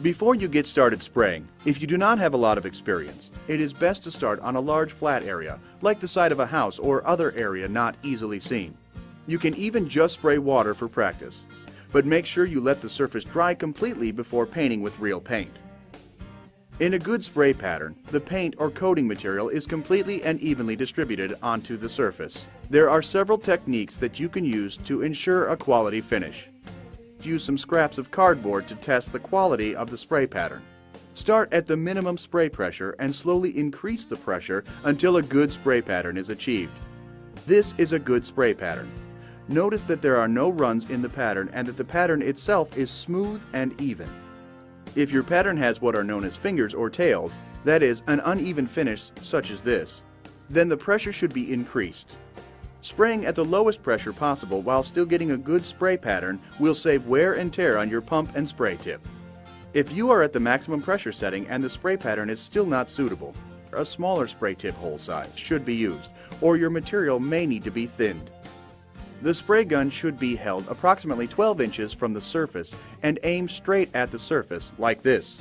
Before you get started spraying, if you do not have a lot of experience, it is best to start on a large flat area, like the side of a house or other area not easily seen. You can even just spray water for practice, but make sure you let the surface dry completely before painting with real paint. In a good spray pattern, the paint or coating material is completely and evenly distributed onto the surface. There are several techniques that you can use to ensure a quality finish. Use some scraps of cardboard to test the quality of the spray pattern. Start at the minimum spray pressure and slowly increase the pressure until a good spray pattern is achieved. This is a good spray pattern. Notice that there are no runs in the pattern and that the pattern itself is smooth and even. If your pattern has what are known as fingers or tails, that is, an uneven finish such as this, then the pressure should be increased. Spraying at the lowest pressure possible while still getting a good spray pattern will save wear and tear on your pump and spray tip. If you are at the maximum pressure setting and the spray pattern is still not suitable, a smaller spray tip hole size should be used, or your material may need to be thinned. The spray gun should be held approximately 12 inches from the surface and aimed straight at the surface like this.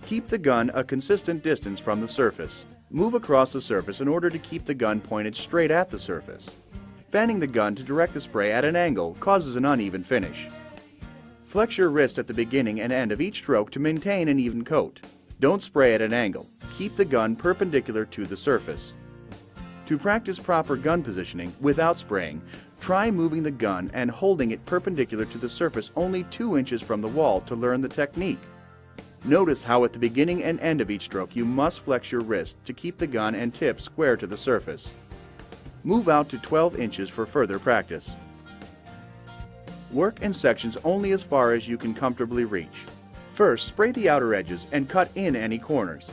Keep the gun a consistent distance from the surface. Move across the surface in order to keep the gun pointed straight at the surface. Fanning the gun to direct the spray at an angle causes an uneven finish. Flex your wrist at the beginning and end of each stroke to maintain an even coat. Don't spray at an angle. Keep the gun perpendicular to the surface. To practice proper gun positioning without spraying, try moving the gun and holding it perpendicular to the surface only 2 inches from the wall to learn the technique. Notice how at the beginning and end of each stroke you must flex your wrist to keep the gun and tip square to the surface. Move out to 12 inches for further practice. Work in sections only as far as you can comfortably reach. First, spray the outer edges and cut in any corners.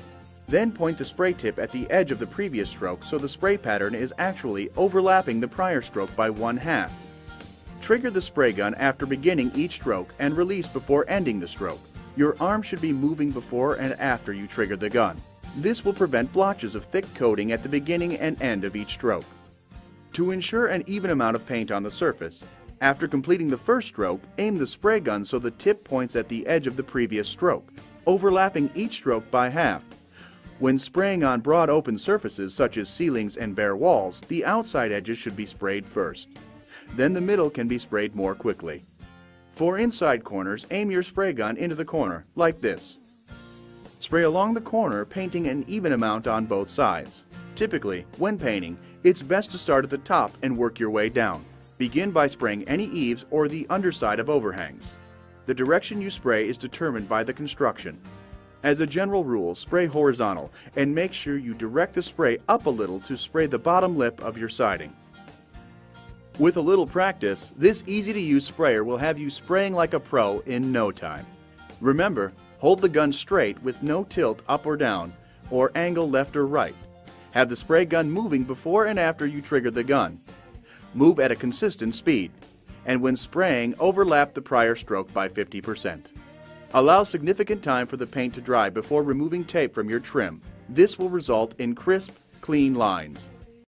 Then point the spray tip at the edge of the previous stroke so the spray pattern is actually overlapping the prior stroke by 1/2. Trigger the spray gun after beginning each stroke and release before ending the stroke. Your arm should be moving before and after you trigger the gun. This will prevent blotches of thick coating at the beginning and end of each stroke. To ensure an even amount of paint on the surface, after completing the first stroke, aim the spray gun so the tip points at the edge of the previous stroke, overlapping each stroke by 1/2. When spraying on broad open surfaces such as ceilings and bare walls, the outside edges should be sprayed first. Then the middle can be sprayed more quickly. For inside corners, aim your spray gun into the corner, like this. Spray along the corner, painting an even amount on both sides. Typically, when painting, it's best to start at the top and work your way down. Begin by spraying any eaves or the underside of overhangs. The direction you spray is determined by the construction. As a general rule, spray horizontal and make sure you direct the spray up a little to spray the bottom lip of your siding. With a little practice, this easy-to-use sprayer will have you spraying like a pro in no time. Remember, hold the gun straight with no tilt up or down, or angle left or right. Have the spray gun moving before and after you trigger the gun. Move at a consistent speed, and when spraying, overlap the prior stroke by 50%. Allow significant time for the paint to dry before removing tape from your trim. This will result in crisp, clean lines.